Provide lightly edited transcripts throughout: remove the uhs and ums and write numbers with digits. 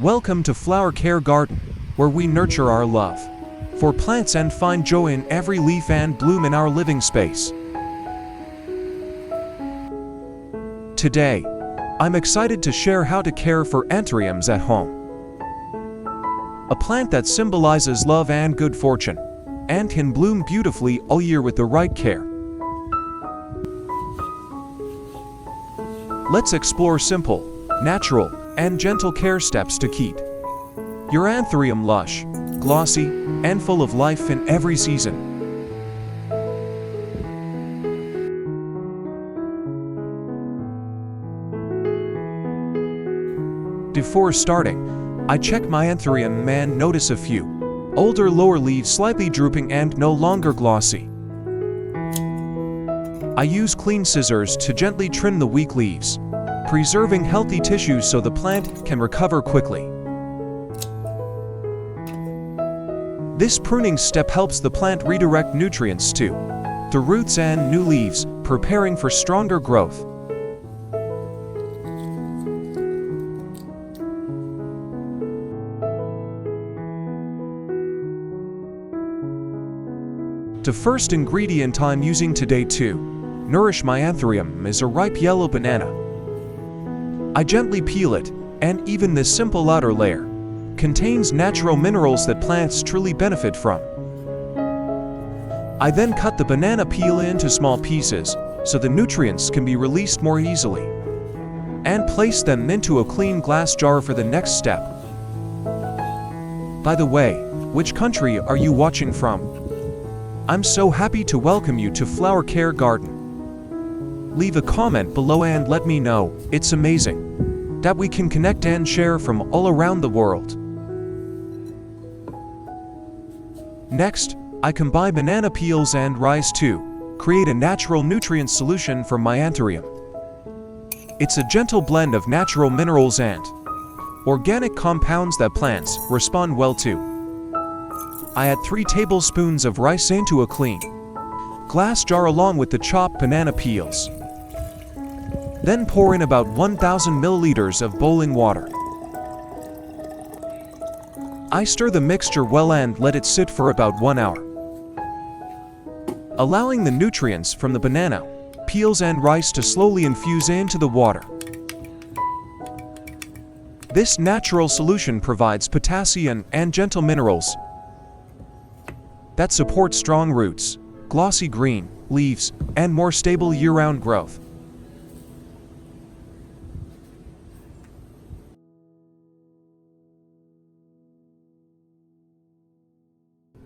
Welcome to Flower Care Garden, where we nurture our love for plants and find joy in every leaf and bloom in our living space. Today, I'm excited to share how to care for Anthuriums at home. A plant that symbolizes love and good fortune, and can bloom beautifully all year with the right care. Let's explore simple, natural, and gentle care steps to keep your Anthurium lush, glossy, and full of life in every season. Before starting, I check my Anthurium and notice a few older lower leaves slightly drooping and no longer glossy. I use clean scissors to gently trim the weak leaves, preserving healthy tissues so the plant can recover quickly. This pruning step helps the plant redirect nutrients to the roots and new leaves, preparing for stronger growth. The first ingredient I'm using today to nourish my Anthurium is a ripe yellow banana. I gently peel it, and even this simple outer layer contains natural minerals that plants truly benefit from. I then cut the banana peel into small pieces so the nutrients can be released more easily, and place them into a clean glass jar for the next step. By the way, which country are you watching from? I'm so happy to welcome you to Flower Care Garden. Leave a comment below and let me know. It's amazing that we can connect and share from all around the world. Next, I combine banana peels and rice to create a natural nutrient solution for my Anthurium. It's a gentle blend of natural minerals and organic compounds that plants respond well to. I add 3 tablespoons of rice into a clean glass jar along with the chopped banana peels. Then pour in about 1,000 milliliters of boiling water. I stir the mixture well and let it sit for about 1 hour, allowing the nutrients from the banana, peels and rice to slowly infuse into the water. This natural solution provides potassium and gentle minerals that support strong roots, glossy green leaves, and more stable year-round growth.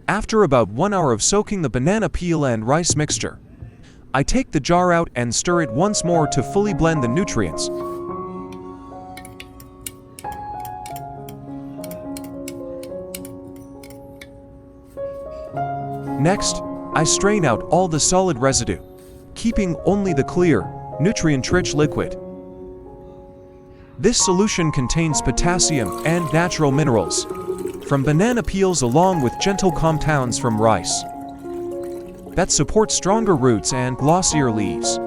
After about 1 hour of soaking the banana peel and rice mixture, I take the jar out and stir it once more to fully blend the nutrients. Next, I strain out all the solid residue, keeping only the clear, nutrient-rich liquid. This solution contains potassium and natural minerals from banana peels along with gentle compounds from rice that support stronger roots and glossier leaves.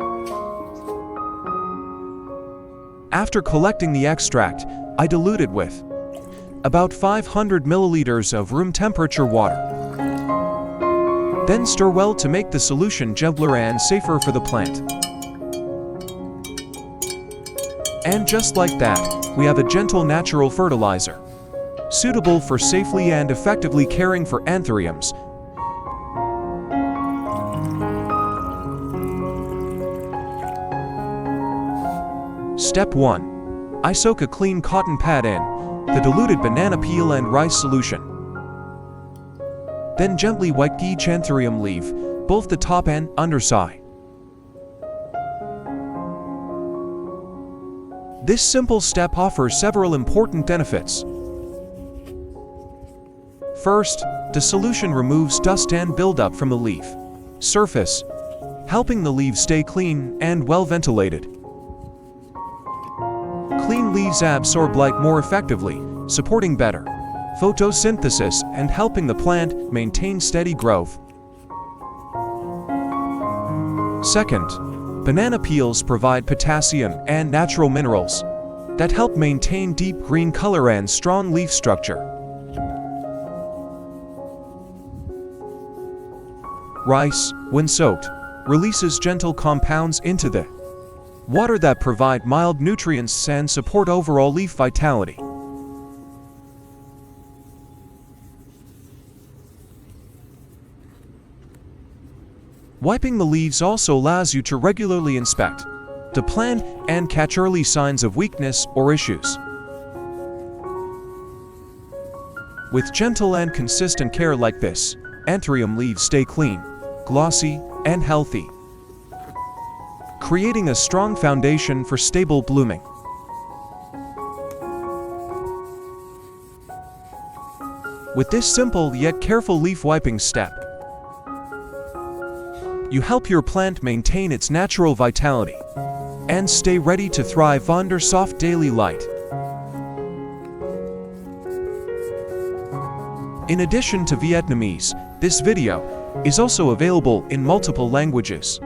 After collecting the extract, I dilute it with about 500 milliliters of room temperature water. Then stir well to make the solution gentler and safer for the plant. And just like that, we have a gentle natural fertilizer, suitable for safely and effectively caring for Anthuriums. Step 1. I soak a clean cotton pad in the diluted banana peel and rice solution. Then gently wipe each Anthurium leaf, both the top and underside. This simple step offers several important benefits. First, the solution removes dust and buildup from the leaf surface, helping the leaves stay clean and well ventilated. Clean leaves absorb light more effectively, supporting better photosynthesis and helping the plant maintain steady growth. Second, banana peels provide potassium and natural minerals that help maintain deep green color and strong leaf structure. Rice, when soaked, releases gentle compounds into the water that provide mild nutrients and support overall leaf vitality. Wiping the leaves also allows you to regularly inspect the plant and catch early signs of weakness or issues. With gentle and consistent care like this, Anthurium leaves stay clean, glossy, and healthy, creating a strong foundation for stable blooming. With this simple yet careful leaf wiping step, you help your plant maintain its natural vitality and stay ready to thrive under soft daily light. In addition to Vietnamese, this video is also available in multiple languages,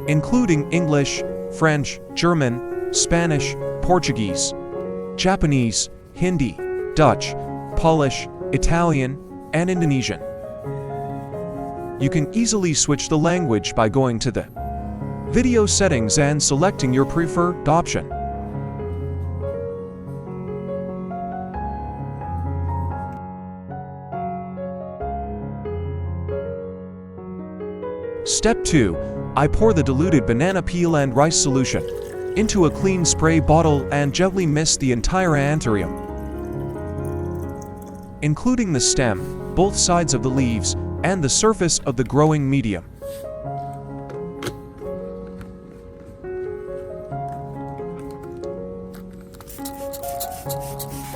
including English, French, German, Spanish, Portuguese, Japanese, Hindi, Dutch, Polish, Italian, and Indonesian. You can easily switch the language by going to the video settings and selecting your preferred option. Step 2. I pour the diluted banana peel and rice solution into a clean spray bottle and gently mist the entire Anthurium, including the stem, both sides of the leaves, and the surface of the growing medium.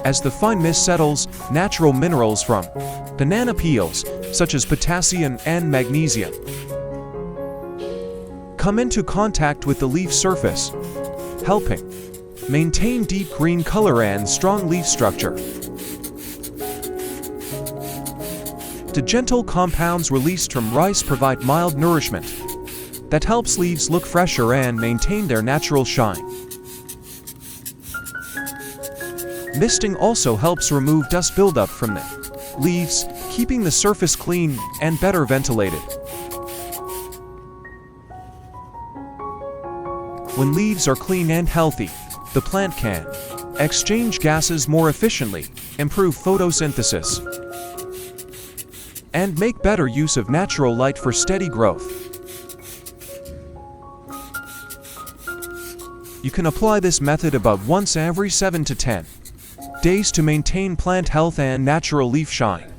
As the fine mist settles, natural minerals from banana peels, such as potassium and magnesium, come into contact with the leaf surface, helping maintain deep green color and strong leaf structure. The gentle compounds released from rice provide mild nourishment that helps leaves look fresher and maintain their natural shine. Misting also helps remove dust buildup from the leaves, keeping the surface clean and better ventilated. When leaves are clean and healthy, the plant can exchange gases more efficiently, improve photosynthesis, and make better use of natural light for steady growth. You can apply this method about once every 7 to 10 days to maintain plant health and natural leaf shine.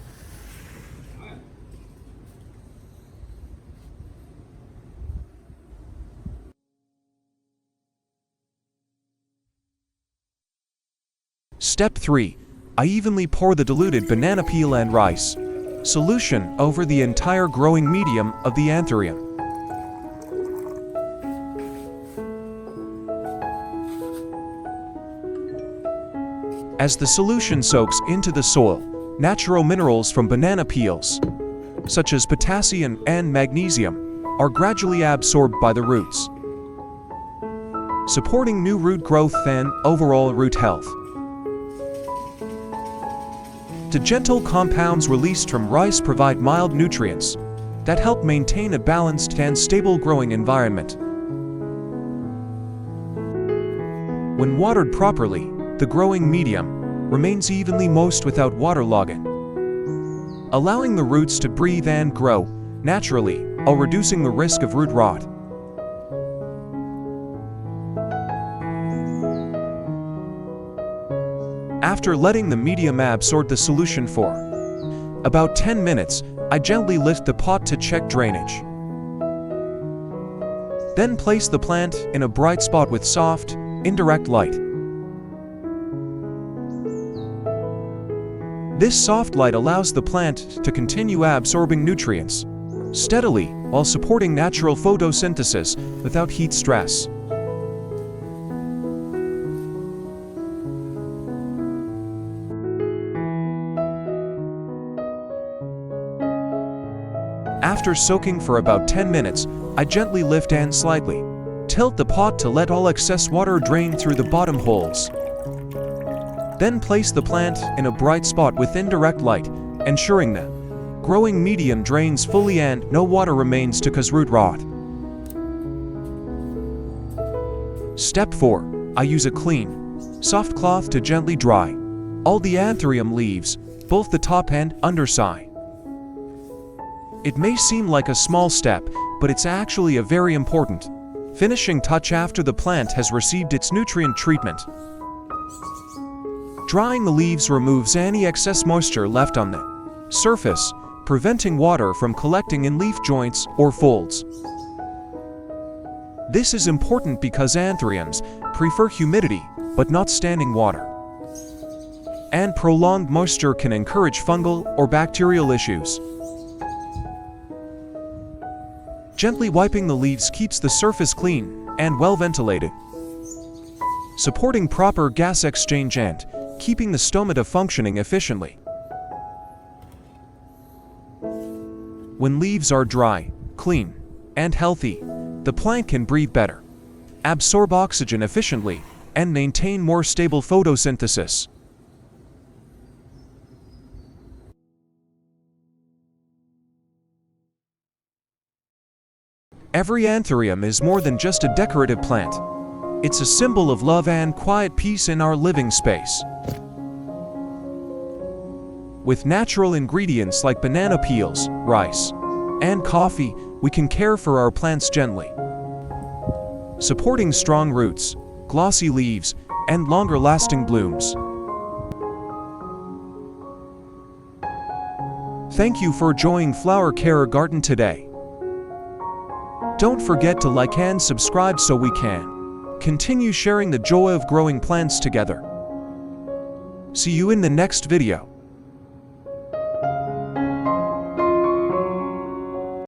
Step 3. I evenly pour the diluted banana peel and rice solution over the entire growing medium of the Anthurium. As the solution soaks into the soil, natural minerals from banana peels, such as potassium and magnesium, are gradually absorbed by the roots, supporting new root growth and overall root health. The gentle compounds released from rice provide mild nutrients that help maintain a balanced and stable growing environment. When watered properly, the growing medium remains evenly moist without waterlogging, allowing the roots to breathe and grow naturally while reducing the risk of root rot. After letting the medium absorb the solution for about 10 minutes, I gently lift the pot to check drainage. Then place the plant in a bright spot with soft, indirect light. This soft light allows the plant to continue absorbing nutrients steadily while supporting natural photosynthesis without heat stress. After soaking for about 10 minutes, I gently lift and slightly Tilt the pot to let all excess water drain through the bottom holes. Then place the plant in a bright spot with indirect light, ensuring the growing medium drains fully and no water remains to cause root rot. Step 4. I use a clean, soft cloth to gently dry all the Anthurium leaves, both the top and underside. It may seem like a small step, but it's actually a very important finishing touch after the plant has received its nutrient treatment. Drying the leaves removes any excess moisture left on the surface, preventing water from collecting in leaf joints or folds. This is important because Anthuriums prefer humidity, but not standing water. And prolonged moisture can encourage fungal or bacterial issues. Gently wiping the leaves keeps the surface clean and well ventilated, supporting proper gas exchange and keeping the stomata functioning efficiently. When leaves are dry, clean, and healthy, the plant can breathe better, absorb oxygen efficiently, and maintain more stable photosynthesis. Every Anthurium is more than just a decorative plant. It's a symbol of love and quiet peace in our living space. With natural ingredients like banana peels, rice, and coffee, we can care for our plants gently, supporting strong roots, glossy leaves, and longer-lasting blooms. Thank you for joining Flower Care Garden today. Don't forget to like and subscribe so we can continue sharing the joy of growing plants together. See you in the next video.